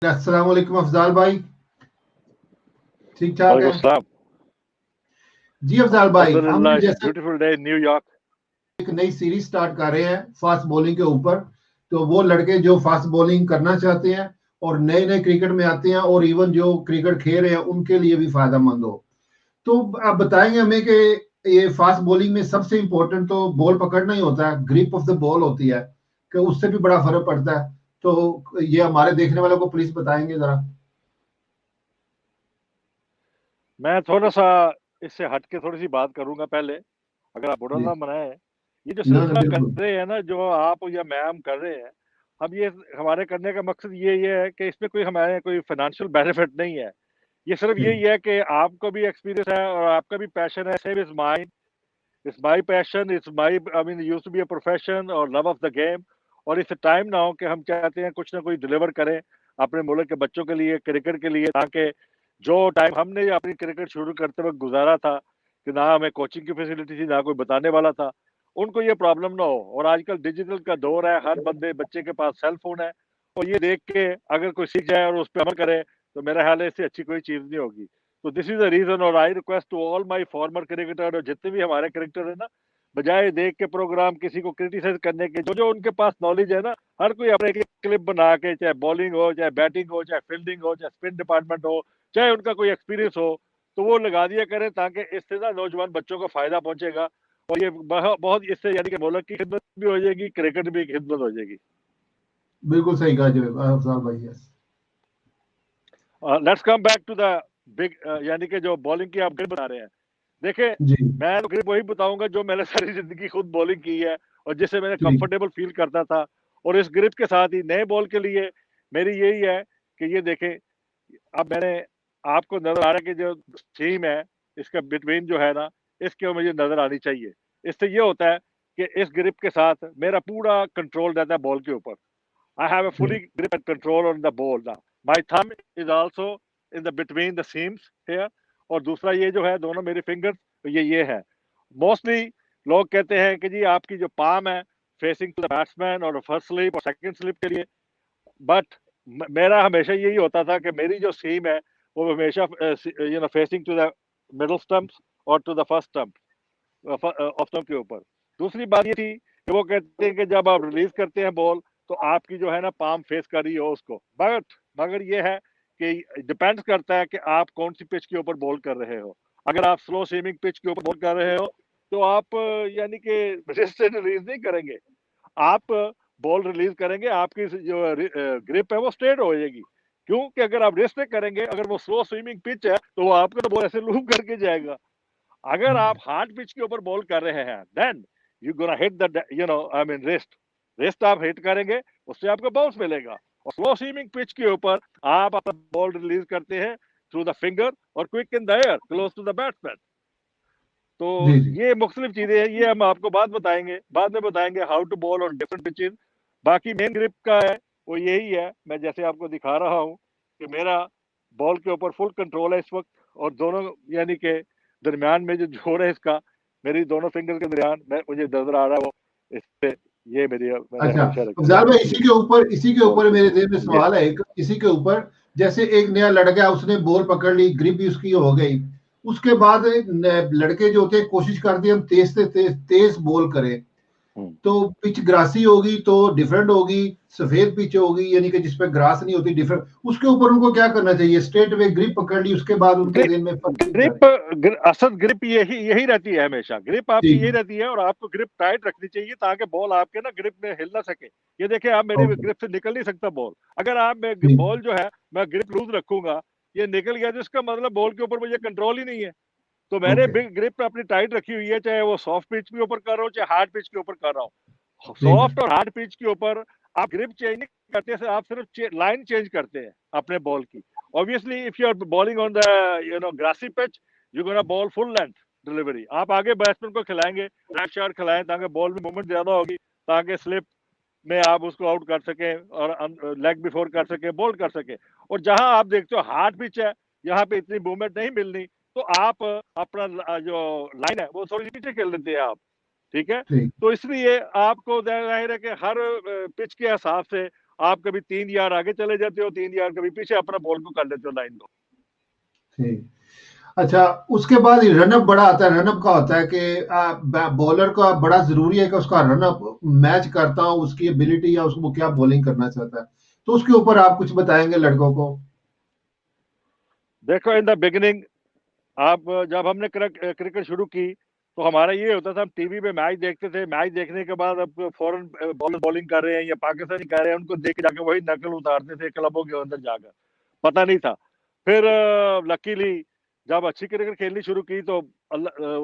अस्सलाम वालेकुम अफजाल भाई, ठीक ठाक वालेकुम है सलाम। जी। अफजाल भाई, हम अल्हम्दुलिल्लाह, इट्स अ जैसे ब्यूटीफुल डे इन न्यूयॉर्क। एक नई सीरीज स्टार्ट कर रहे हैं फास्ट बॉलिंग के ऊपर। तो वो लड़के जो फास्ट बॉलिंग करना चाहते हैं और नए नए क्रिकेट में आते हैं और इवन जो क्रिकेट खेल रहे हैं उनके लिए भी फायदेमंद हो। तो आप बताएंगे हमें कि ये फास्ट बॉलिंग में सबसे इंपॉर्टेंट तो बॉल पकड़ना ही होता है, ग्रिप ऑफ द बॉल होती है, कि उससे भी बड़ा फर्क पड़ता है। तो ये हमारे देखने वालों को प्लीज बताएंगे जरा। मैं थोड़ा-सा इससे हट के थोड़ी-सी बात करूँगा पहले, अगर आप बुरा जी, ना मनाएँ। ये जो ना ना सिलसिला कर बिल्कुल। रहे हैं ना, जो आप या मैं हम कर रहे हैं, हम ये हमारे करने का मकसद ये है कि इसमें कोई हमारे कोई फ़ाइनेंशियल बेनिफिट नहीं है। ये सिर्फ़ जी यही है कि आपको भी एक्सपीरियंस है और आपका भी पैशन है, same is mine. It's my passion, it's my I mean used to be a profession और लव ऑफ द गेम। और इट्स टाइम नाउ कि हम चाहते हैं कुछ ना कुछ डिलीवर करें अपने मुल्क के बच्चों के लिए, क्रिकेट के लिए, ताकि जो टाइम हमने अपनी क्रिकेट शुरू करते वक्त गुजारा था कि ना हमें कोचिंग की फैसिलिटी थी, ना कोई बताने वाला था, उनको ये प्रॉब्लम ना हो। और आजकल डिजिटल का दौर है, हर बंदे बच्चे के पास सेल फोन है, और ये देख के अगर कोई सीख जाए और उस पर अमल करे तो मेरा ख्याल है इससे अच्छी कोई चीज़ नहीं होगी। तो दिस इज द रीजन, और I request to all my former cricketer, और जितने भी हमारे क्रिकेटर है ना, बजाय देख के प्रोग्राम किसी को क्रिटिसाइज करने के, जो जो उनके पास नॉलेज है ना, हर कोई अपने एक क्लिप बना के, चाहे बॉलिंग हो, चाहे बैटिंग हो, चाहे फील्डिंग हो, चाहे स्पिन डिपार्टमेंट हो, चाहे उनका कोई एक्सपीरियंस हो, तो वो लगा दिया करें, ताकि इससे ना नौजवान बच्चों को फायदा पहुंचेगा। और ये बहुत इससे यानी कि मुल्क की खिदमत भी हो जाएगी, क्रिकेट भी की खिदमत हो जाएगी। बिल्कुल सही कहा जी अफजाल भाई। Yes let's come back to the big, यानी कि जो बॉलिंग की आप बता रहे हैं। देखिए, जी मैं तो ग्रिप वही बताऊंगा जो मैंने सारी जिंदगी खुद बॉलिंग की है और जिससे मैंने ठीक। कंफर्टेबल फील करता था। और इस ग्रिप के साथ ही नए बॉल के लिए मेरी यही है कि ये देखें, अब मैंने आपको नजर आ रहा है कि जो सीम है इसका बिटवीन जो है ना, इसके मुझे नजर आनी चाहिए। इससे ये होता है कि इस ग्रिप के साथ मेरा पूरा कंट्रोल रहता है बॉल के ऊपर। I have a fully ठीक। grip and control on the ball now. My thumb is also in the between the seams here. और दूसरा ये जो है, दोनों मेरे फिंगर्स, ये है। मोस्टली लोग कहते हैं कि जी आपकी जो पाम है फेसिंग टू द बैट्समैन और फर्स्ट स्लिप और सेकंड स्लिप के लिए, बट मेरा हमेशा यही होता था कि मेरी जो सीम है वो हमेशा facing to the middle stumps और to the first stump off stump के ऊपर। दूसरी बात ये थी कि वो कहते हैं कि जब आप रिलीज करते हैं बॉल, तो आपकी जो है ना पाम फेस कर रही हो उसको, बट मगर ये है कि डिपेंड करता है कि आप कौन सी पिच के ऊपर बॉल कर रहे हो। अगर आप स्लो स्विमिंग पिच के ऊपर बॉल कर रहे हो, तो आप यानी कि रिस्ट से रिलीज नहीं करेंगे, आप बॉल रिलीज करेंगे, आपकी जो ग्रिप है वो स्ट्रेट हो जाएगी। क्योंकि अगर आप रेस्ट करेंगे, अगर वो स्लो स्विमिंग पिच है, तो वो आपका तो बॉल ऐसे लूप करके जाएगा। अगर आप हार्ड पिच के ऊपर बॉल कर रहे हैं, then you gonna hit the I mean rest, rest आप हिट करेंगे, उससे आपको बाउंस मिलेगा। और स्लो स्विमिंग पिच के ऊपर आप अपना बॉल रिलीज करते हैं थ्रू द फिंगर और quick in the air close to the batsman. तो जी जी। ये मुख्तलिफ चीजें हैं, ये हम आपको बाद में बताएंगे how to bowl on different pitches. बाकी मेन ग्रिप का है वो यही है, मैं जैसे आपको दिखा रहा हूँ कि मेरा बॉल के ऊपर फुल कंट्रोल है इस वक्त। और दोनों यानी के दरमियान में जो जोर है इसका, मेरी दोनों फिंगर के दरमियान में मुझे नजर आ रहा है वो, इससे ये मेरी मैंने अच्छा हमेशा रखी है अफजाल भाई, जी। इसी के बॉल ऊपर के मेरे ऊपर दिल में ये सवाल है एक, इसी के ऊपर। जैसे एक नया लड़का है, उसने बॉल पकड़ ली, ग्रिप भी उसकी हो गई। उसके बाद लड़के जो होते हैं कोशिश करते हैं हम तेज से तेज बॉल करें। हम्म। तो पिच ग्रासी होगी तो डिफरेंट होगी, सफेद पिच होगी यानी कि जिसपे ग्रास नहीं होती डिफरेंट। उसके ऊपर उनको क्या करना चाहिए? स्ट्रेट वे ग्रिप पकड़ ली, उसके बाद उनके ग्रिप दिन में फर्क क्या है? ग्रिप असल ग्रिप यही यही रहती है हमेशा, ग्रिप आपकी ठीक यही है। रहती है। और आपको ग्रिप टाइट रखनी चाहिए ताकि बॉल आपके ना ग्रिप में हिल ना सके। ये देखिए, आप मेरी ओके। ग्रिप से निकल नहीं सकता बॉल। अगर आप ठीक। बॉल जो है मैं ग्रिप लूज रखूंगा, ये निकल गया, तो इसका मतलब बॉल के ऊपर मुझे कंट्रोल ही नहीं है। तो मैंने ओके। बिग ग्रिप अपनी टाइट रखी हुई है, चाहे वो सॉफ्ट पिच के ऊपर कर रहा हूँ, चाहे हार्ड पिच के ऊपर कर रहा हूँ। ठीक है। सॉफ्ट और हार्ड पिच के ऊपर आप ग्रिप चेंज नहीं करते, आप सिर्फ लाइन चेंज करते हैं अपने बॉल की। Obviously if you are bowling on the grassy pitch, you gonna bowl full length delivery. आप आगे बैट्समैन को खिलाएंगे, राइट शॉट खिलाएं, ताकि बॉल में मूवमेंट ज्यादा होगी, ताकि स्लिप में आप उसको आउट कर सके और लेग बिफोर कर सके, बॉल कर सके। और जहां आप देखते हो हार्ड पिच है, यहाँ पे इतनी मूवमेंट नहीं मिलनी, तो आप अपना जो लाइन है वो थोड़ी सी पीछे खेल लेते हैं आप। ठीक है। ठीक। तो इसलिए आपको जाहिर है कि हर पिच के हिसाब से आप कभी 3 यार्ड आगे चले जाते हो, 3 यार्ड कभी पीछे अपना बॉल को कर लेते हो लाइन को। ठीक। अच्छा, उसके बाद रनअप बड़ा आता है। रनअप का होता है कि बॉलर का बड़ा जरूरी है कि उसका रनअप मैच करता हो उसकी एबिलिटी या उसको क्या बॉलिंग करना चाहता है। तो उसके ऊपर आप कुछ बताएंगे लड़कों को? देखो इन द बिगिनिंग, आप जब हमने क्रिकेट शुरू की तो हमारा ये होता था, हम टीवी पे मैच देखते थे, मैच देखने के बाद अब फॉरेन बॉलर बॉलिंग कर रहे हैं या पाकिस्तानी कर रहे हैं, उनको देख के जाके वही नकल उतारते थे क्लबों के अंदर जाकर, पता नहीं था। फिर लकीली जब अच्छी क्रिकेट खेलनी शुरू की तो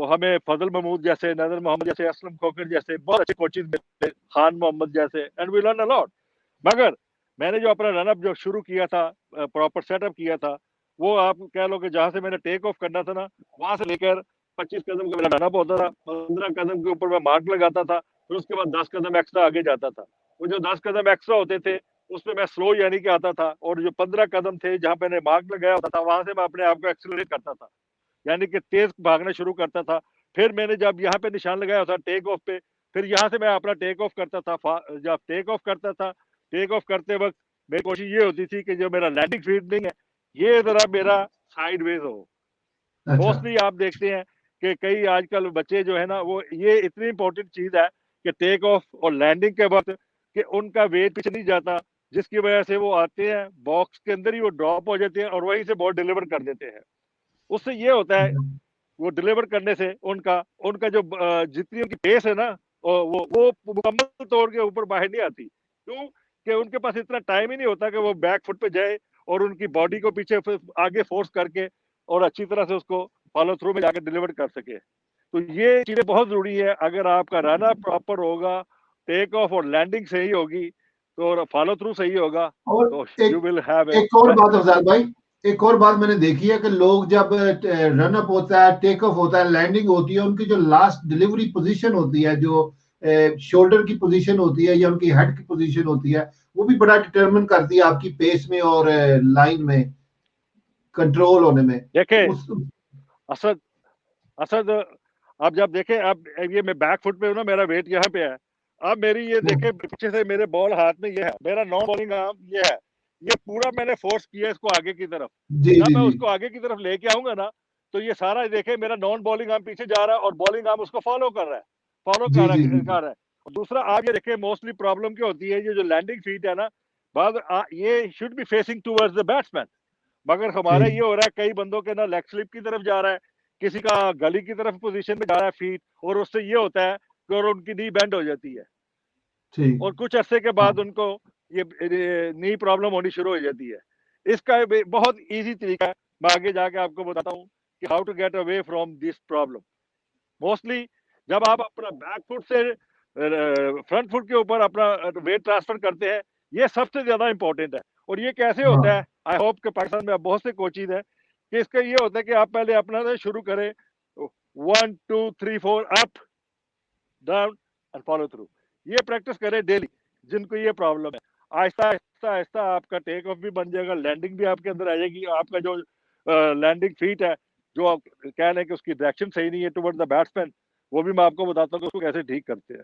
हमें फजल महमूद जैसे, नजर मोहम्मद जैसे, असलम खोकर जैसे बहुत अच्छे कोचेज मिले, खान मोहम्मद जैसे, and we learn a lot. मगर मैंने जो अपना रनअप जो शुरू किया था, प्रॉपर सेटअप किया था, वो आप कह लो कि जहां से मैंने टेक ऑफ करना था ना, वहां से लेकर 25 कदम का मेरा रनअप होता था, 15 कदम के ऊपर मैं मार्क लगाता था, फिर उसके बाद 10 कदम एक्स्ट्रा आगे जाता था। वो जो 10 कदम एक्स्ट्रा होते थे उसमें मैं स्लो यानी कि आता था, और जो 15 कदम थे जहां मैंने मार्क लगाया होता था, वहां से मैं अपने आप को एक्सेलरेट करता था, यानी कि तेज भागना शुरू करता था। फिर मैंने जब यहाँ पे निशान लगाया था टेक ऑफ पे, फिर यहाँ से मैं अपना टेक ऑफ करता था। जब टेक ऑफ करता था, टेक ऑफ करते वक्त मेरी कोशिश ये होती थी कि जो मेरा लैंडिंग फील्डिंग है ये जरा मेरा साइडवेज हो। अच्छा। मोस्टली आप देखते हैं कि कई आजकल बच्चे जो है ना, वो ये इतनी इंपॉर्टेंट चीज है कि टेक ऑफ और लैंडिंग के वक्त कि उनका वेट पीछे नहीं जाता, जिसकी वजह से वो आते हैं बॉक्स के अंदर ही वो ड्रॉप हो जाते हैं और वहीं से बॉल डिलीवर कर देते हैं। उससे ये होता है, वो डिलीवर करने से उनका उनका जो जितनी उनकी पेस है ना, वो मुकम्मल तौर के ऊपर बाहर नहीं आती। क्यों? कि उनके पास इतना टाइम ही नहीं होता कि वो बैक फुट पे जाए और उनकी बॉडी को पीछे आगे फोर्स करके और अच्छी तरह से उसको फॉलो थ्रू में जाकर डिलीवर कर सके। तो ये चीजें बहुत जरूरी है। अगर आपका रन प्रॉपर होगा, टेक ऑफ और लैंडिंग सही होगी, तो फॉलो थ्रू सही होगा, और तो यू एक विल हैव ए एक और बात बेस्ट अफजाल सक्सेस। भाई, एक और बात मैंने देखी है कि लोग जब रन अप होता है, टेक ऑफ होता है, लैंडिंग होती है, उनकी जो लास्ट डिलीवरी पोजीशन होती है, जो शोल्डर की पोजीशन होती है या उनकी हेड की पोजीशन होती है, वो भी बड़ा डिटरमिन करती है आपकी पेस में और लाइन में कंट्रोल होने में। देखे उस असद असद, अब जब देखे, अब ये मैं बैक फुट पे हूँ ना, मेरा वेट यहाँ पे है। अब मेरी ये देखे पीछे से मेरे बॉल हाथ में ये है, मेरा नॉन बॉलिंग आर्म ये है, ये पूरा मैंने फोर्स किया इसको आगे की तरफ। जी जब जी मैं जी उसको आगे की तरफ लेके आऊंगा ना, तो ये सारा देखे मेरा नॉन बॉलिंग आर्म पीछे जा रहा है और बॉलिंग आर्म उसको फॉलो कर रहा है, फॉलो जी कर जी रहा जी कर रहा है। और दूसरा आप ये देखे, मोस्टली प्रॉब्लम क्या होती है, ये जो लैंडिंग फीट है ना, बाद ये should be facing towards the batsman, मगर हमारा ठीक ये हो रहा है कई बंदों के ना लेग स्लिप की तरफ जा रहा है, किसी का गली की तरफ पोजीशन में जा रहा है फीट, और उससे ये होता है कि और उनकी नी बेंड हो जाती है, ठीक। और कुछ अरसे के हाँ बाद उनको ये नी प्रॉब्लम होनी शुरू हो जाती है। इसका बहुत इजी तरीका है, मैं आगे जाके आपको बताता हूँ कि how to get away from this problem. Mostly जब आप अपना बैक फुट से फ्रंट फुट के ऊपर अपना वेट ट्रांसफर करते हैं, ये सबसे ज्यादा इंपॉर्टेंट है। और ये कैसे होता है, हाँ आई होप कि पाकिस्तान में बहुत से कोचेज हैं कि इसका ये होता है कि आप पहले अपना से शुरू करें, 1 2 3 4 up down and follow through, ये प्रैक्टिस करें डेली। जिनको ये प्रॉब्लम है, आहिस्ता आहिस्ता आहिस्ता आपका टेक ऑफ भी बन जाएगा, लैंडिंग भी आपके अंदर आ जाएगी। आपका जो लैंडिंग फीट है, जो आप कह रहे हैं कि उसकी डायरेक्शन सही नहीं है टुवर्ड द बैट्समैन, वो भी मैं आपको बताता हूँ कि उसको कैसे ठीक करते हैं।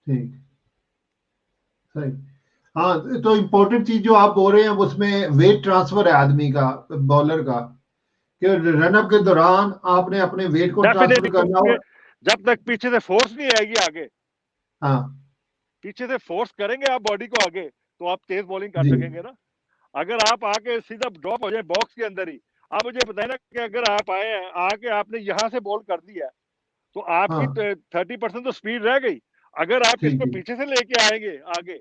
ठीक। सही। हाँ, तो इम्पोर्टेंट चीज जो आप बोल रहे हैं उसमें वेट ट्रांसफर है आदमी का, बॉलर का, कि रनअप के दौरान आपने अपने वेट को ट्रांसफर डेफिनेटली, करना क्योंकि और जब तक पीछे से फोर्स नहीं आएगी आगे, हाँ पीछे से फोर्स करेंगे आप बॉडी को आगे, तो आप तेज बॉलिंग कर जी सकेंगे ना। अगर आप आके सीधा ड्रॉप हो जाए बॉक्स के अंदर ही, आप मुझे बताए ना कि अगर आप आए हैं आके आपने यहाँ से बॉल कर दिया, तो आपकी हाँ 30% तो स्पीड रह गई। अगर आप ठीक इसको ठीक। पीछे से लेके आएंगे आगे,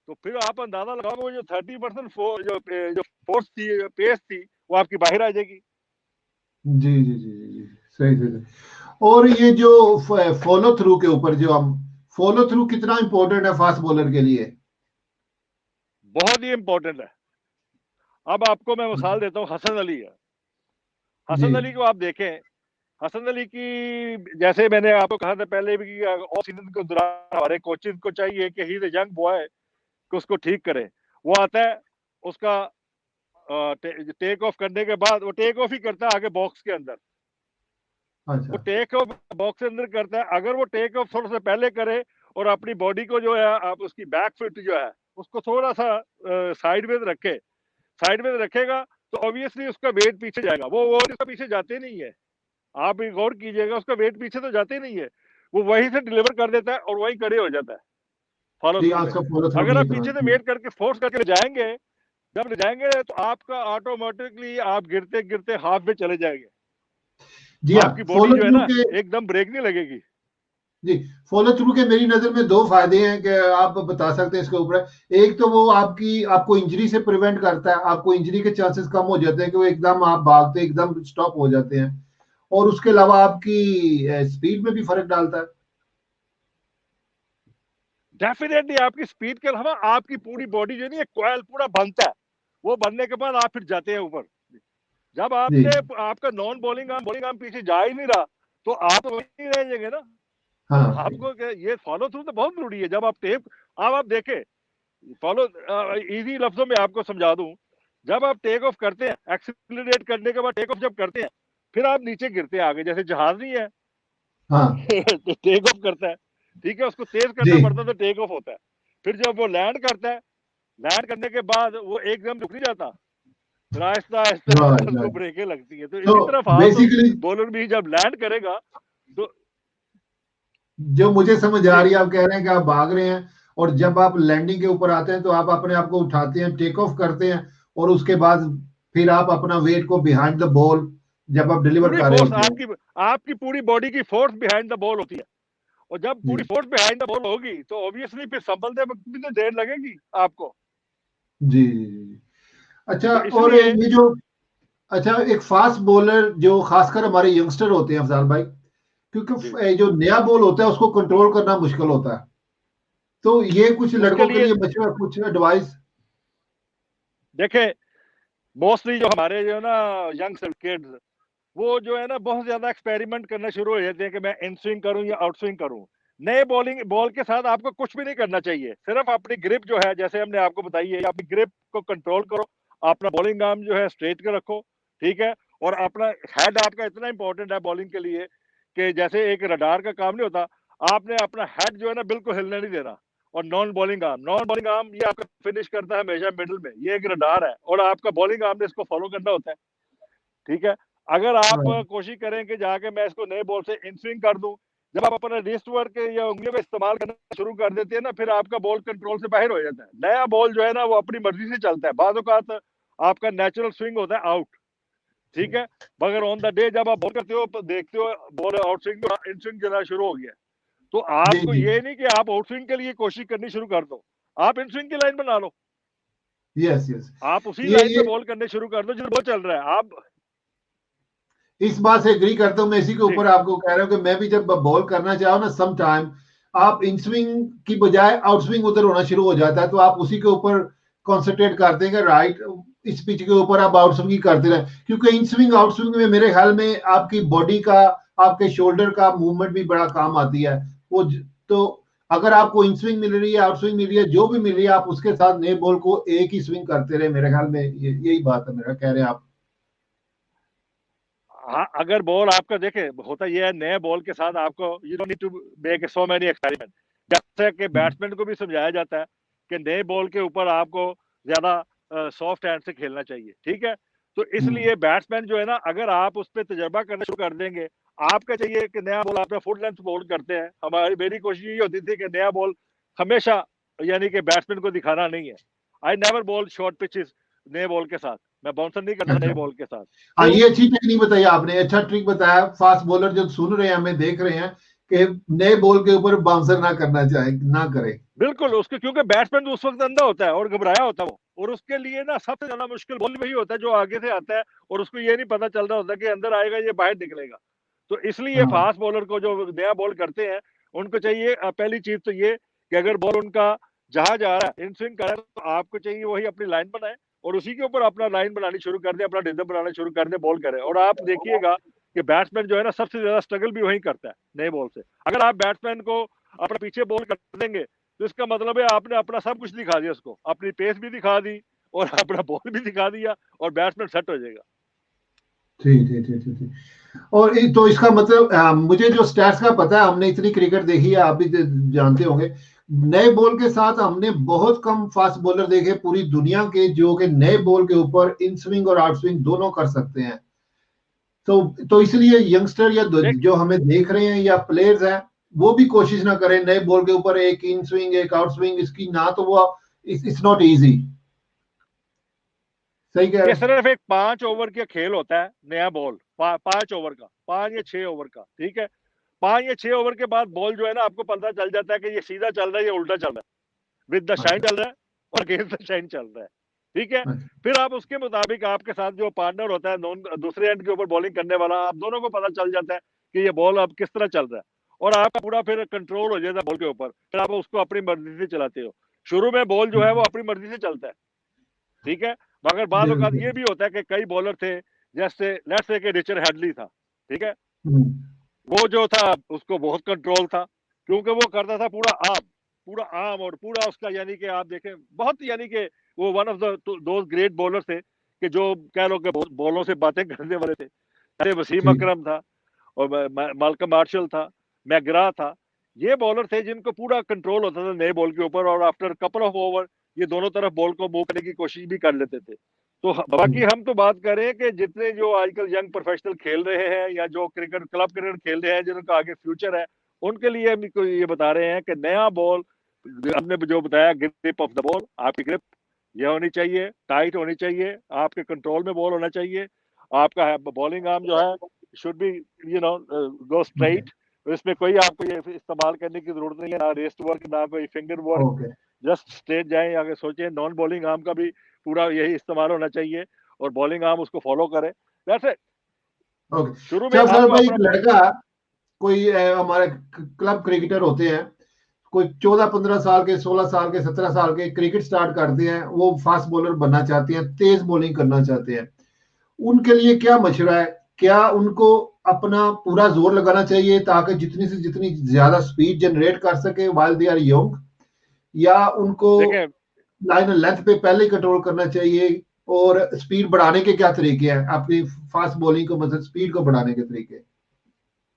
तो फिर आप अंदाजा लगाओगे वो जो 30% जो फोर्स थी, पेस थी, वो आपकी बाहर आ जाएगी। जी जी जी जी जी। सही सही सही। और ये जो फॉलो थ्रू के ऊपर जो हम, फॉलो थ्रू कितना इंपॉर्टेंट है फास्ट बॉलर के लिए? बहुत ही इंपॉर्टेंट है। अब आपको मैं मिसाल देता हूँ, हसन अली है। जी हसन अली को आप देखें, हसन अली की जैसे मैंने आपको कहा था पहले भी कि ऑफ सीजन के दौरान हमारे कोचेज को चाहिए कि he is a young boy, कि उसको ठीक करे। वो आता है, उसका टेक ऑफ करने के बाद वो टेक ऑफ ही करता है आगे बॉक्स के अंदर। वो अच्छा। टेक ऑफ बॉक्स के अंदर करता है। अगर वो टेक ऑफ थोड़ा सा पहले करे और अपनी बॉडी को जो है आप उसकी बैक फुट जो है उसको थोड़ा सा साइडवेज रखेगा तो ऑब्वियसली उसका वेट पीछे जाएगा। वो उसका पीछे जाते नहीं है, आप गौर कीजिएगा, उसका वेट पीछे तो जाते नहीं है, वो वहीं से डिलीवर कर देता है और वहीं खड़े हो जाता है फॉलो जी, थ्रू में। आज का फॉलो थ्रू अगर नहीं आप इतना। पीछे से वेट करके फोर्स करके जाएंगे, जब जाएंगे तो आपका ऑटोमेटिकली आप गिरते गिरते हाफ में चले जाएंगे, जी हाँ, आपकी बॉडी फॉलो जो है थ्रू ना के एकदम ब्रेक नहीं लगेगी। जी, फॉलो थ्रू के मेरी नजर में दो फायदे हैं कि आप बता सकते हैं इसके ऊपर। एक तो वो आपको इंजरी से प्रिवेंट करता है, आपको इंजरी के चांसेस कम हो जाते हैं कि वो एकदम आप भागते एकदम स्टॉप हो जाते हैं, और उसके अलावा आपकी स्पीड में भी फर्क डालता है। डेफिनेटली आपकी स्पीड के अलावा आपकी पूरी बॉडी जो नहीं कॉइल पूरा बनता है, वो बनने के बाद आप फिर जाते हैं ऊपर। जब जी आपका नॉन बॉलिंग आर्म पीछे जा ही नहीं रहा तो आप तो वहीं रह जाएंगे ना। तो हाँ आपको ये फॉलो थ्रू तो बहुत जरूरी है। जब आप आप देखें, फॉलो इजी लफ्जों में आपको समझा दूं, जब आप टेक ऑफ करते हैं, एक्सीलरेट करने के बाद टेक ऑफ जब करते हैं, फिर आप नीचे गिरते हैं आगे, जैसे जहाज नहीं है हाँ तो टेक ऑफ करता है, ठीक है, उसको तेज जी करना पड़ता है तो टेक ऑफ होता है। फिर जब वो लैंड करता है, लैंड करने के बाद वो एकदम रुक नहीं जाता, आहिस्ता आहिस्ता राइट उसको राइट। ब्रेकें लगती है। तो तो इसी तरह फास्ट बेसिकली बॉलर भी जब लैंड करेगा तो जो मुझे समझ आ जी रही है, आप कह रहे हैं कि आप भाग रहे हैं और जब आप लैंडिंग के ऊपर आते हैं तो आप अपने आप को उठाते हैं, टेक ऑफ करते हैं, और उसके बाद फिर आप अपना वेट को बिहाइंड द बॉल जब आप डिलीवर पूरी कर रहे फोर्स होते हैं। आपकी पूरी बॉडी की फोर्स बिहाइंड द बॉल होती है, और जब जी पूरी फोर्स बिहाइंड द बॉल होगी तो ऑब्वियसली फिर संभलते वक्त भी तो देर लगेगी आपको। जी जी जी। अच्छा, तो और इसलिए ये जो अच्छा एक फास्ट बॉलर जो खासकर हमारे यंगस्टर होते हैं अफजाल भाई, जी क्योंकि जो नया बॉल होता है उसको कंट्रोल करना मुश्किल होता है, तो ये कुछ उसके लड़कों के लिए लिए मशवरा, कुछ एडवाइस। देखें, मोस्टली जो हमारे जो है ना यंग किड्स, वो जो है ना बहुत ज्यादा एक्सपेरिमेंट करना शुरू हो जाते हैं कि मैं इन स्विंग करूं या आउट स्विंग करूं। नए बॉल के साथ आपको कुछ भी नहीं करना चाहिए, सिर्फ अपनी ग्रिप जो है, जैसे हमने आपको बताई है, अपनी ग्रिप को कंट्रोल करो, अपना बॉलिंग आर्म जो है स्ट्रेट कर रखो, ठीक है। और अपना हेड आपका इतना इंपॉर्टेंट है बॉलिंग के लिए कि जैसे एक रडार का काम नहीं होता, आपने अपना हेड जो है ना बिल्कुल हिलने नहीं देना। और नॉन बॉलिंग आर्म ये आपका फिनिश करता है हमेशा मिडिल में, ये एक रडार है और आपका बॉलिंग आर्म ने इसको फॉलो करना होता है, ठीक है। अगर आप कोशिश करें कि जाके मैं इसको नए बॉल से इन स्विंग कर दूं, जब आप अपना रिस्ट वर्क या उंगलियों में इस्तेमाल करना शुरू कर देते हैं ना, फिर आपका बॉल कंट्रोल से बाहर हो जाता है। नया बॉल जो है ना वो अपनी मर्जी से चलता है, बाज़ औक़ात आपका नेचुरल स्विंग होता है आउट, ठीक है। मगर ऑन द डे जब आप बॉल करते हो तो देखते हो ball out swing in swing चलना शुरू हो गया, तो जी आपको जी। ये नहीं कि आप आउट स्विंग के लिए कोशिश करनी शुरू कर दो, आप इन स्विंग की लाइन बना लो, यस यस। आप उसी ये लाइन पे ये बॉल करने शुरू कर दो जो बॉल चल रहा है आप। इस बात से एग्री करता हूँ मैं, इसी के जी ऊपर आपको कह रहा हूँ कि मैं भी जब बॉल करना चाहूँ ना, सम टाइम आप इन स्विंग की बजाय आउट स्विंग उधर होना शुरू हो जाता है, तो आप उसी के ऊपर कॉन्सेंट्रेट करते हैं कि राइट इस पिच के ऊपर आप आउट स्विंग करते रहे, क्योंकि इन स्विंग आउट स्विंग में मेरे ख्याल में आपकी बॉडी का, आपके शोल्डर का मूवमेंट भी बड़ा काम आती है। तो अगर आपको इन स्विंग मिल रही है, आउट स्विंग मिल रही है, जो भी मिल रही है, आप उसके साथ नए बॉल को एक ही स्विंग करते रहे, मेरे ख्याल में यही बात है मेरा, कह रहे हैं आप। हाँ, अगर बॉल आपका देखे होता यह है, नए बॉल के साथ आपको you don't need to make so many experiment, जैसे कि बैट्समैन को भी समझाया जाता है कि नए बॉल के ऊपर आपको ज्यादा सॉफ्ट हैंड से खेलना चाहिए, ठीक है। तो इसलिए बैट्समैन जो है ना, अगर आप उस पर तजर्बा करना शुरू कर देंगे, आपका चाहिए कि नया बॉल आप फुल लेंथ बॉल करते हैं, मेरी कोशिश ये होती थी कि नया बॉल हमेशा यानी कि बैट्समैन को दिखाना नहीं है। I never ball short pitches नए बॉल के साथ, मैं बाउंसर नहीं करता अच्छा, नए बॉल के साथ। हाँ, क्यों? ये अच्छी टेक्निक बताई आपने, अच्छा ट्रिक बताया। फास्ट बॉलर जो सुन रहे हैं, हमें देख रहे हैं, कि नए बॉल के ऊपर बाउंसर ना करना चाहे, ना करे। बिल्कुल, उसके क्योंकि बैट्समैन तो उस वक्त अंधा होता है और घबराया होता है वो, और उसके लिए ना सबसे ज्यादा मुश्किल बॉल वही होता है जो आगे से आता है और उसको ये नहीं पता चल रहा होता कि अंदर आएगा ये बाहर निकलेगा। तो इसलिए हाँ फास्ट बॉलर को जो नया बॉल करते हैं, उनको चाहिए पहली चीज तो ये कि अगर बॉल उनका जहां जा रहा है, इन स्विंग कर रहा है, तो आपको चाहिए वही अपनी लाइन बनाए और उसी के ऊपर अपना लाइन बनानी शुरू कर दे, अपना रिदम बनाना शुरू कर दे, बॉल करे। और आप देखिएगा कि बैट्समैन जो है ना सबसे ज्यादा स्ट्रगल भी वही करता है नए बॉल से। अगर आप बैट्समैन को अपना पीछे बॉल कर देंगे तो इसका मतलब है आपने अपना सब कुछ दिखा दिया उसको, अपनी पेस भी दिखा दी और अपना बॉल भी दिखा दिया और बैट्समैन सेट हो जाएगा। ठीक ठीक ठीक ठीक ठीक। और तो इसका मतलब मुझे जो स्टैट्स का पता है, हमने इतनी क्रिकेट देखी है, आप भी जानते होंगे नए बॉल के साथ हमने बहुत कम फास्ट बॉलर देखे पूरी दुनिया के जो कि नए बॉल के ऊपर इन स्विंग और आउट स्विंग दोनों कर सकते हैं। तो इसलिए यंगस्टर या देख जो हमें देख रहे हैं या प्लेयर्स हैं, वो भी कोशिश ना करें नए बॉल के ऊपर एक इन स्विंग एक आउट स्विंग, इसकी ना तो वो इट्स नॉट इजी। सही कह ये रहे हैं। सिर्फ एक 5 ओवर का खेल होता है, नया बॉल 5 ओवर का, 5 या 6 ओवर का, ठीक है। 5 या 6 ओवर के बाद बॉल जो है ना, आपको पता चल जाता है कि ये सीधा चल रहा है या उल्टा चल रहा है, विद द शाइन अच्छा चल रहा है और अगेंस्ट द शाइन चल रहा है, ठीक है। अच्छा फिर आप उसके मुताबिक आपके साथ जो पार्टनर होता है दूसरे एंड के ऊपर बॉलिंग करने वाला, आप दोनों को पता चल जाता है कि ये बॉल अब किस तरह चल रहा है, और आपका पूरा फिर कंट्रोल हो जाता है बॉल के ऊपर। फिर आप उसको अपनी मर्जी से चलाते हो। शुरू में बॉल जो है वो अपनी मर्जी से चलता है, ठीक है। मगर बाद औक़ात बिल्कुल। ये भी होता है कि कई बॉलर थे, जैसे लेट्स से कि रिचर्ड हेडली था, ठीक है। हम्म, वो जो था उसको बहुत कंट्रोल था, क्योंकि वो करता था पूरा आर्म और पूरा उसका, यानी कि आप देखें बहुत, यानी कि वो one of the those great bowler थे कि जो कह लो कि बॉलों से बातें करने वाले थे। अरे वसीम जी अकरम था और माल्कम मार्शल था, मैकग्रा था। ये बॉलर थे जिनको पूरा कंट्रोल होता था नए बॉल के ऊपर, और आफ्टर कपल ऑफ ओवर ये दोनों तरफ बॉल को मूव करने की कोशिश भी कर लेते थे। तो बाकी हम तो बात करें कि जितने जो आजकल यंग प्रोफेशनल खेल रहे हैं या जो क्रिकेट क्लब क्रिकेट खेल रहे हैं जिनका आगे फ्यूचर है, उनके लिए हम ये बता रहे हैं कि नया बॉल, हमने जो बताया ग्रिप ऑफ द बॉल, आपकी ग्रिप ये होनी चाहिए, टाइट होनी चाहिए, आपके कंट्रोल में बॉल होना चाहिए। आपका बॉलिंग आर्म जो है should be go okay straight. इसमें कोई आपको ये इस्तेमाल करने की जरूरत नहीं है, ना रेस्ट वर्क ना कोई finger work, okay just straight जाएं। अगर सोचें नॉन बॉलिंग आर्म का भी पूरा यही इस्तेमाल होना चाहिए और बॉलिंग आर्म उसको फॉलो करे। वैसे ओके। शुरू में चल सर आपको भाई, एक अपना लड़का कोई हमारे क्लब क्रिकेटर होते हैं, कोई 14-15 साल के 16 साल के 17 साल के क्रिकेट स्टार्ट करते हैं, वो फास्ट बॉलर बनना चाहते हैं, तेज बॉलिंग करना चाहते हैं, उनके लिए क्या मशवरा है? क्या उनको अपना पूरा जोर लगाना चाहिए ताकि जितनी से जितनी ज्यादा स्पीड जनरेट कर सके वाइल दे आर यंग, या उनको देखें लाइन लेंथ पे पहले ही कंट्रोल करना चाहिए? और स्पीड बढ़ाने के क्या तरीके हैं अपनी फास्ट बॉलिंग को, मतलब स्पीड को बढ़ाने के तरीके?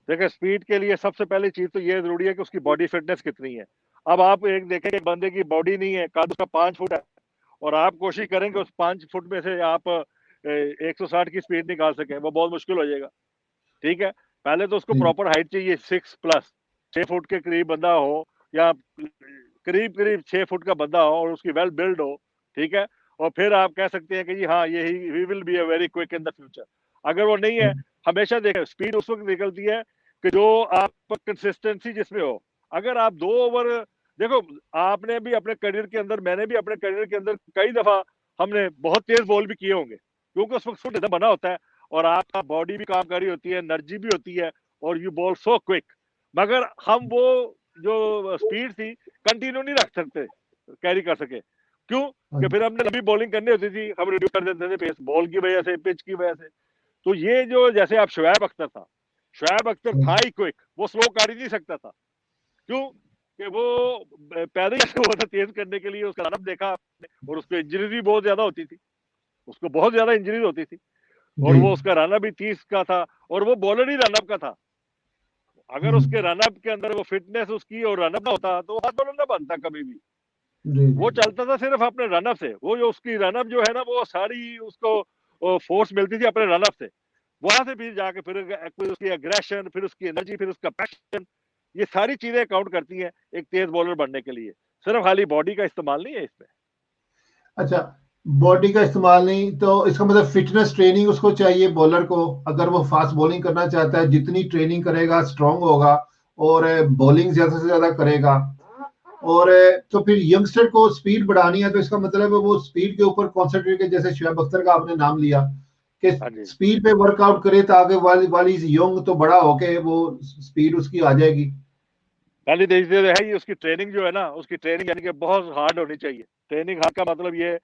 देखें स्पीड के लिए सबसे पहली चीज तो ये जरूरी है कि उसकी बॉडी फिटनेस कितनी है। अब आप एक देखें कि बंदे की बॉडी नहीं है, कद उसका 5 फुट है, और आप कोशिश करेंगे उस 5 फुट में से आप 160 की स्पीड निकाल सकें, वो बहुत मुश्किल हो जाएगा, ठीक है। पहले तो उसको जी प्रॉपर हाइट चाहिए, 6+, 6 फुट के करीब बंदा हो, या करीब करीब 6 फुट का बंदा हो और उसकी वेल बिल्ड हो, ठीक है। और फिर आप कह सकते हैं कि जी हाँ, ये he will be a very quick in the future. अगर वो नहीं है, हमेशा देखें स्पीड उस वक्त निकलती है कि जो आप कंसिस्टेंसी जिसमें हो। अगर आप 2 ओवर, देखो आपने भी अपने करियर के अंदर, मैंने भी अपने करियर के अंदर कई दफा हमने बहुत तेज बॉल भी किए होंगे, क्योंकि उस वक्त फुट एकदम बना होता है और आपका बॉडी भी काम कर रही होती है, एनर्जी भी होती है, और यू बॉल सो क्विक। मगर हम वो जो स्पीड थी कंटिन्यू नहीं रख सकते, कैरी कर सके। क्यों? कि फिर हमने लंबी बॉलिंग करनी होती थी, हम रिड्यूस कर देते थे पेस, बॉल की वजह से, पिच की वजह से। तो ये जो, जैसे आप शोएब अख्तर था, शोएब अख्तर था ही क्विक, वो स्लो कर ही नहीं सकता था। क्यों? कि वो पैदा ही हुआ था तेज करने के लिए, उसका रनअप देखा आपने, और उसको इंजरी भी बहुत ज्यादा होती थी, उसको बहुत ज्यादा इंजरीज होती थी, और जी वो उसका रनअप भी 30 का था, और वो बॉलर ही रनअप का था। अगर उसके रनअप के अंदर वो फिटनेस उसकी और रनअप ना होता तो हाथ बॉलर ना बनता कभी भी। जी जी वो चलता था सिर्फ अपने रनअप से, वो जो उसकी रनअप जो है ना, वो सारी उसको फोर्स मिलती थी अपने रनअप से। वहां से फिर जाके फिर उसकी एग्रेशन, फिर उसकी एनर्जी, फिर उसका पैशन, ये सारी चीजें काउंट करती हैं एक तेज बॉलर बनने के लिए। सिर्फ खाली बॉडी का इस्तेमाल नहीं है इसमें। अच्छा, बॉडी का इस्तेमाल नहीं तो इसका मतलब फिटनेस ट्रेनिंग उसको चाहिए बॉलर को, अगर वो फास्ट बॉलिंग करना चाहता है, जितनी ट्रेनिंग करेगा स्ट्रांग होगा और बॉलिंग ज्यादा से ज्यादा करेगा। और तो फिर यंगस्टर को स्पीड बढ़ानी है तो इसका मतलब है वो स्पीड के ऊपर कॉन्सेंट्रेट, जैसे शुएब अख्तर का आपने नाम लिया कि हाँ जी। स्पीड पे वर्कआउट करे ताकि वाली वाली यंग तो बड़ा होके वो स्पीड उसकी आ जाएगी। पहली चीज है ही उसकी ट्रेनिंग जो है ना, उसकी ट्रेनिंग यानी कि बहुत हार्ड होनी चाहिए। ट्रेनिंग हार्ड का मतलब ये है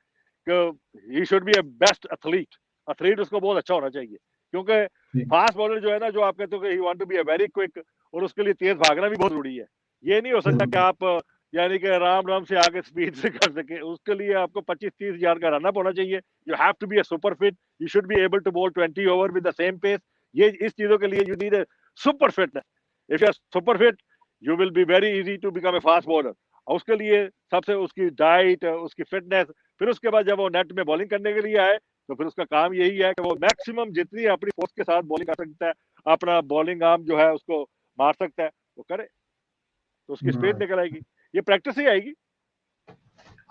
कि he should be A best athlete. Athlete उसको बहुत अच्छा होना चाहिए, क्योंकि जी फास्ट बॉलर जो है ना, जो आप कहते हो कि he want to be a very quick, और उसके लिए तेज भागना भी बहुत जरूरी है। ये नहीं हो सकता कि बिल्कुल आप यानी कि राम राम से आगे स्पीड से कर सके। उसके लिए आपको 25-30 यार्ड का रनअप होना चाहिए। You have to be a super fit, you should be able to bowl 20 over with the same pace. ये इस चीजों के लिए you need a super fitness. If you are super fit, you will be very easy to become a fast bowler. और उसके लिए सबसे उसकी डाइट, उसकी फिटनेस, फिर उसके बाद जब वो नेट में बॉलिंग करने के लिए आए तो फिर उसका काम यही है कि वो मैक्सिमम जितनी अपनी फोर्स के साथ बॉलिंग कर सकता है, अपना बॉलिंग आर्म जो है उसको मार सकता है, वो करे, तो उसकी स्पीड निकल आएगी। ये प्रैक्टिस ही आएगी।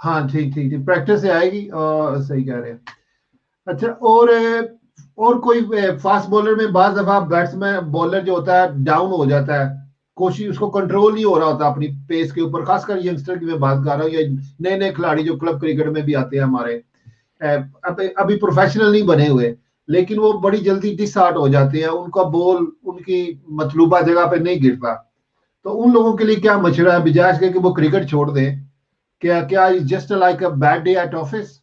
हाँ ठीक ठीक ठीक, प्रैक्टिस से आएगी, और सही कह रहे हैं। अच्छा, और कोई फास्ट बॉलर में बाज दफा बैट्समैन बॉलर जो होता है डाउन हो जाता है, कोशिश उसको कंट्रोल नहीं हो रहा होता अपनी पेस के ऊपर, खासकर यंगस्टर की मैं बात कर रहा हूँ, या नए नए खिलाड़ी जो क्लब क्रिकेट में भी आते हैं हमारे, अभी प्रोफेशनल नहीं बने हुए, लेकिन वो बड़ी जल्दी डिसहार्ट हो जाते हैं, उनका बॉल उनकी मतलूबा जगह पे नहीं गिरता, तो उन लोगों के लिए क्या मशवरा है बजाय के कि वो क्रिकेट छोड़ दें? क्या क्या just like a bad day at office?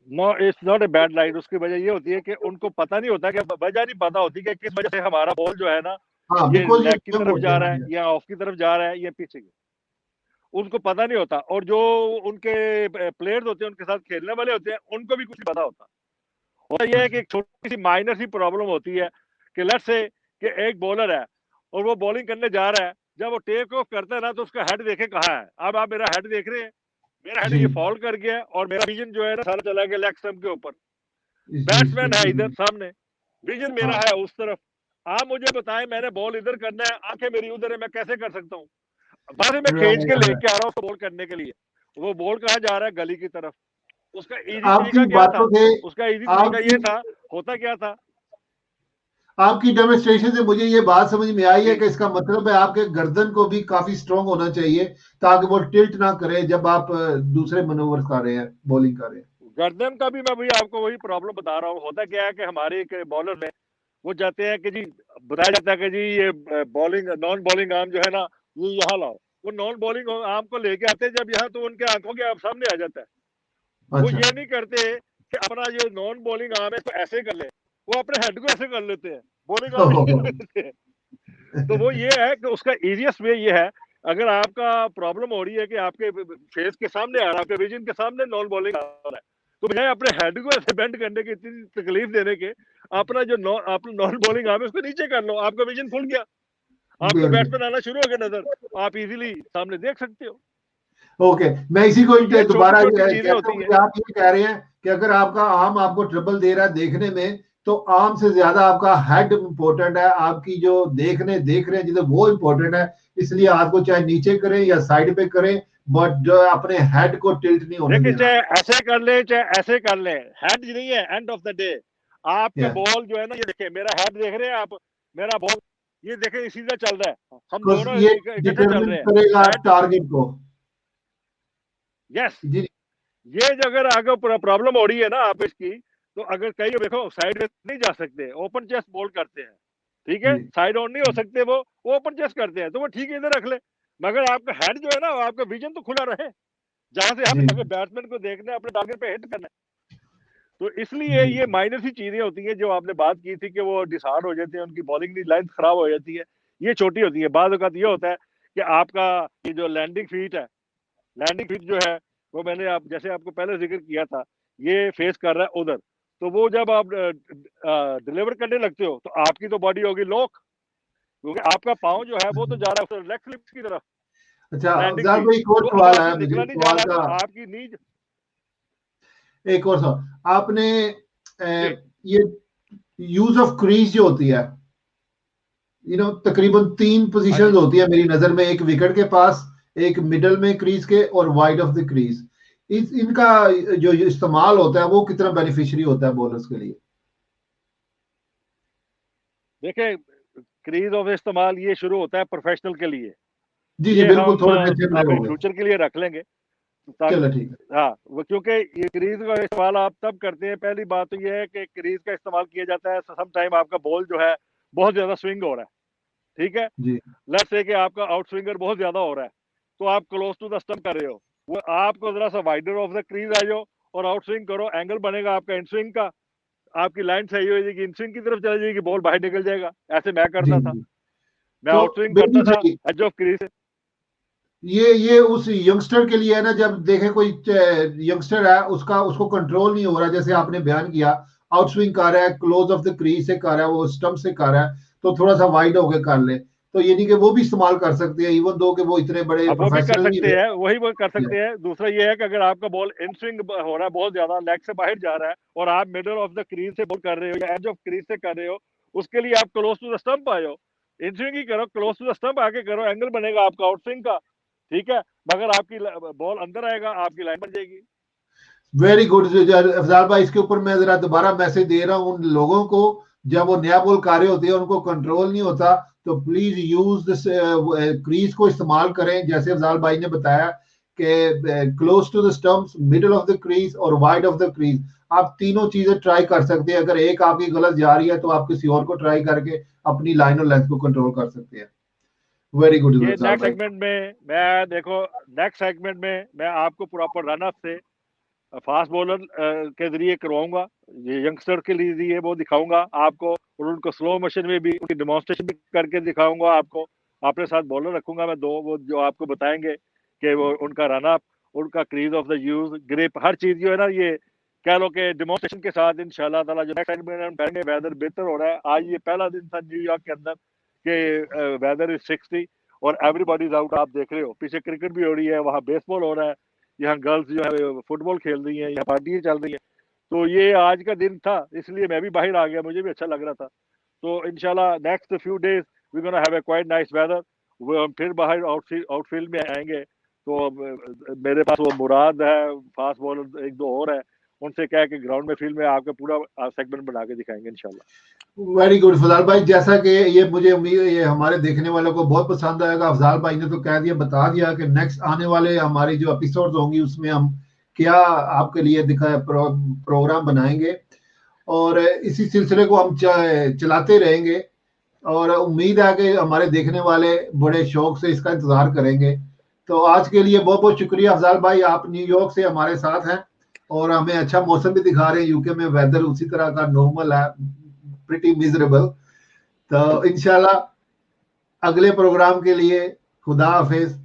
No, it's not a bad light. उसकी वजह ये होती है कि उनको पता नहीं होता, कि वजह नहीं पता होती कि किस वजह से हमारा बॉल जो है ना, हाँ ये बिल्कुल, ये लेग की यंग तरफ होते जा हैं रहा है ना। या ऑफ की तरफ जा रहा है या पीछे की, उनको पता नहीं होता। और जो उनके प्लेयर्स होते हैं, उनके साथ खेलने वाले होते हैं, उनको भी कुछ नहीं पता होता। होता यह है कि एक छोटी सी माइनर सी प्रॉब्लम होती है कि लेट्स से कि एक बॉलर है और वो बॉलिंग करने जा रहा है, जब वो टेक ऑफ करता है ना, तो उसका हेड देखे कहाँ है। अब आप मेरा हेड देख रहे हैं, मेरा हेड जी ये फॉल कर गया और मेरा विजन जो है ना सारा चला गया लेग स्टंप के ऊपर। जी बैट्समैन है इधर सामने, विजन मेरा हाँ है उस तरफ। आप मुझे बताएं, मैंने बॉल इधर करना है, आंखें मेरी उधर है, मैं कैसे कर सकता हूँ? वहां से मैं खींच के right. लेके आ रहा हूँ उसको बॉल करने के लिए, वो बॉल कहाँ जा रहा है? गली की तरफ। उसका इजी तरीका आपकी क्या था? बातों से उसका इजी तरीका आपकी ये था, होता क्या था आपकी डेमोन्स्ट्रेशन से मुझे ये बात समझ में आई है कि कि इसका मतलब है आपके गर्दन को भी काफी स्ट्रांग होना चाहिए, ताकि वो टिल्ट ना करे जब आप दूसरे मनोवर्स कर रहे हैं, बॉलिंग कर रहे हैं। गर्दन का भी मैं भी आपको वही प्रॉब्लम बता रहा हूँ। होता क्या है कि हमारे एक बॉलर में वो जाते हैं कि जी, बताया जाता है कि जी ये बॉलिंग नॉन बॉलिंग आर्म जो है ना, ये यहाँ लाओ। वो नॉन बॉलिंग आर्म को लेके आते हैं जब यहाँ, तो उनके आंखों के सामने आ जाता है। वो अच्छा। ये नहीं करते कि अपना जो नॉन बॉलिंग आर्म है इसको ऐसे कर ले, वो अपने हेड को ऐसे कर लेते हैं, बॉलिंग आर्म नहीं कर लेते हैं। तो वो ये है कि उसका इजीएस्ट वे ये है, अगर आपका प्रॉब्लम हो रही है कि आपके फेस के सामने आ रहा है, आपके विजन के सामने नॉन बॉलिंग आ रहा है, तो बजाय अपने हेड को ऐसे बेंड करने की, इतनी तकलीफ देने के, अपना जो नॉन बॉलिंग आर्म है उसको नीचे कर लो, आपका विजन खुल गया, आपको बिल्कुल। बैट्समैन आना शुरू हो गया नजर, आप इजीली सामने देख सकते हो। ओके, मैं इसी को तो ये छोटी दोबारा छोटी चीजें कहता हूँ होती है। कि आप ये कह रहे हैं कि अगर आपका आर्म आपको ट्रबल दे रहा है देखने में, तो आर्म से ज्यादा आपका हेड इंपॉर्टेंट है, आपकी जो देख रहे हैं जिधर वो इंपॉर्टेंट है, इसलिए आपको चाहे नीचे करें या साइड पे करें, बट अपने हेड को टिल्ट नहीं होने देखिए, देना। चाहे ऐसे कर ले चाहे ऐसे कर ले, हेड नहीं है एंड ऑफ द डे। आपका या बॉल जो है ना, ये देखिए मेरा हेड देख रहे हैं आप, मेरा बॉल ये देखे सीधा चल रहा है, हम बस दोनों ये इकट्ठे चल डिटरमिन रहे हैं। करेगा हेड, टारगेट को। यस, जी ये जो अगर आगे प्रॉब्लम हो रही है ना आप इसकी, तो अगर कहीं देखो साइड में नहीं जा सकते, ओपन चेस्ट बॉल करते हैं, ठीक है, जी साइड ऑन नहीं हो सकते, वो ओपन चेस्ट करते हैं, तो वो ठीक है इधर रख ले, मगर आपका हेड जो है ना, आपका विजन तो खुला रहे, जहां से हम जी अगर बैट्समैन को देखना है, अपने टारगेट पे हिट करना है। तो इसलिए जी ये माइनर सी चीजें होती हैं जो आपने बात की थी कि वो डिसहार्ड हो जाते हैं, उनकी बॉलिंग की लेंथ खराब हो जाती है, ये छोटी होती है। बाद वक्त ये होता है कि आपका ये जो लैंडिंग फीट है, लैंडिंग फीट जो है, वो मैंने आप जैसे आपको पहले जिक्र किया था, ये फेस कर रहा है उधर, तो वो जब आप डिलीवर करने लगते हो, तो आपकी तो बॉडी होगी लॉक, क्योंकि आपका पाँव जो है वो तो जा रहा है लेग स्लिप की तरफ, अच्छा, लैंडिंग जान फीट। भाई एक और तो अगर सवाल आपसे आया मुझे, निकला नहीं जा सवाल रहा, तो का आपकी नीज। एक और सवाल आपने, जी, ये यूज ऑफ क्रीज जो होती है, तकरीबन 3 हाँ पोजीशंस जी। होती है मेरी नजर में, एक विकेट के पास, एक मिडल में क्रीज के, और वाइड ऑफ द क्रीज। इनका जो इस्तेमाल होता है वो कितना बेनिफिशियरी होता है बॉलर्स के लिए? देखें, क्रीज ऑफ इस्तेमाल ये शुरू होता है प्रोफेशनल के लिए, जी जी ये बिल्कुल, हम थोड़े नेचुरल अपने हो गए। फ्यूचर के लिए रख लेंगे, ताकि चलो ठीक है। हाँ, वो क्योंकि ये क्रीज का इस्तेमाल आप तब करते हैं, पहली बात तो ये है कि क्रीज का इस्तेमाल किया जाता है सम टाइम आपका बॉल जो है बहुत ज्यादा स्विंग हो रहा है, ठीक है, जी लेट्स से कि आपका आउट स्विंगर बहुत ज्यादा हो रहा है, तो आप क्लोज टू द स्टंप कर रहे हो, वो आपको जरा सा वाइडर ऑफ द क्रीज आ जाओ और आउट स्विंग करो, एंगल बनेगा आपका इन स्विंग का, आपकी लाइन सही हो जाएगी, इन स्विंग की तरफ चली जाएगी, बॉल बाहर निकल जाएगा। ऐसे मैं जी करता था, जी। मैं तो आउट स्विंग करता बिल्कुल था सही। एज ऑफ क्रीज से। ये उस यंगस्टर के लिए है ना, जब देखे कोई यंगस्टर है, उसको कंट्रोल नहीं हो रहा, जैसे आपने बयान किया, आउट स्विंग कर रहा है, क्लोज ऑफ द क्रीज से कर रहा है, वो स्टंप से कर रहा है, तो थोड़ा सा वाइड होके कर ले, तो ये नहीं कि वो भी इस्तेमाल कर सकते हैं, इवन दो कि वो इतने बड़े वो भी कर प्रोफेशनल नहीं सकते थे। हैं, वही वो कर सकते हैं। दूसरा ये है कि अगर आपका बॉल इन स्विंग हो रहा है, बहुत ज्यादा लेग से बाहर जा रहा है और आप मिडल ऑफ द क्रीज से बॉल कर रहे हो या एज ऑफ क्रीज से कर रहे हो, उसके लिए आप क्लोज टू द स्टंप आ जाओ, इन स्विंग ही करो, क्लोज टू द स्टंप आके करो, एंगल बनेगा आपका आउट स्विंग का, ठीक है, मगर आपकी बॉल अंदर आएगा, आपकी लाइन बन जाएगी। वेरी गुड अफजाल भाई, इसके ऊपर मैं जरा दोबारा मैसेज दे रहा हूँ उन लोगों को, जब वो नया बॉल कर रहे होते हैं उनको कंट्रोल नहीं होता, तो प्लीज यूज दिस क्रीज को इस्तेमाल करें, जैसे अफजाल भाई ने बताया कि close to the stumps, middle of the crease और वाइड ऑफ द क्रीज, आप तीनों चीजें ट्राई कर सकते हैं। अगर एक आपकी गलत जा रही है तो आप किसी और को ट्राई करके अपनी लाइन और लेंथ को कंट्रोल कर सकते हैं। वेरी गुड ये अफजाल नेक्स्ट भाई। सेगमेंट में मैं देखो, नेक्स्ट सेगमेंट में मैं आपको प्रॉपर रन अप से फास्ट बॉलर के जरिए करवाऊंगा, ये यंगस्टर के लिए वो दिखाऊंगा आपको, और उनको स्लो मोशन में भी उनकी डेमोन्स्ट्रेशन भी करके दिखाऊंगा आपको। अपने साथ बॉलर रखूंगा मैं दो, वो जो आपको बताएंगे कि वो उनका रन अप, उनका crease of the use, grip, हर चीज जो है ना, ये कह लो कि डेमोन्स्ट्रेशन के साथ इंशाल्लाह ताला जो नेक्स्ट टाइम हम करेंगे। वेदर बेहतर हो रहा है, आज ये पहला दिन था न्यूयॉर्क के अंदर कि वेदर इज 60 और एवरीबॉडी इज आउट। आप देख रहे हो पीछे क्रिकेट भी हो रही है, वहाँ बेसबॉल हो रहा है, यहाँ गर्ल्स जो है फुटबॉल खेल रही हैं, यहाँ पार्टी चल रही है। तो ये आज का दिन था, इसलिए मैं भी बाहर आ गया, मुझे भी अच्छा लग रहा था। तो इंशाल्लाह next few days we gonna have a quite nice weather, वो हम फिर बाहर आउटफील्ड में आएंगे। तो मेरे पास वो मुराद है, फास्ट बॉलर एक दो और है, उनसे कह के ग्राउंड में फील्ड में आके पूरा सेगमेंट बना के दिखाएंगे इंशाल्लाह। वेरी गुड फजाल भाई, जैसा कि ये मुझे उम्मीद है ये हमारे देखने वालों को बहुत पसंद आएगा। अफजाल भाई ने तो कह दिया, बता दिया कि नेक्स्ट आने वाले हमारी जो एपिसोड्स होंगी उसमें हम क्या आपके लिए प्रोग्राम बनाएंगे, और इसी सिलसिले को हम चलाते रहेंगे, और उम्मीद है कि हमारे देखने वाले बड़े शौक से इसका इंतजार करेंगे। तो आज के लिए बहुत बहुत शुक्रिया अफजाल भाई, आप न्यूयॉर्क से हमारे साथ हैं और हमें अच्छा मौसम भी दिखा रहे हैं। यूके में वेदर उसी तरह का नॉर्मल है, प्रिटी मिजरेबल। तो इंशाल्लाह अगले प्रोग्राम के लिए खुदा हाफिज।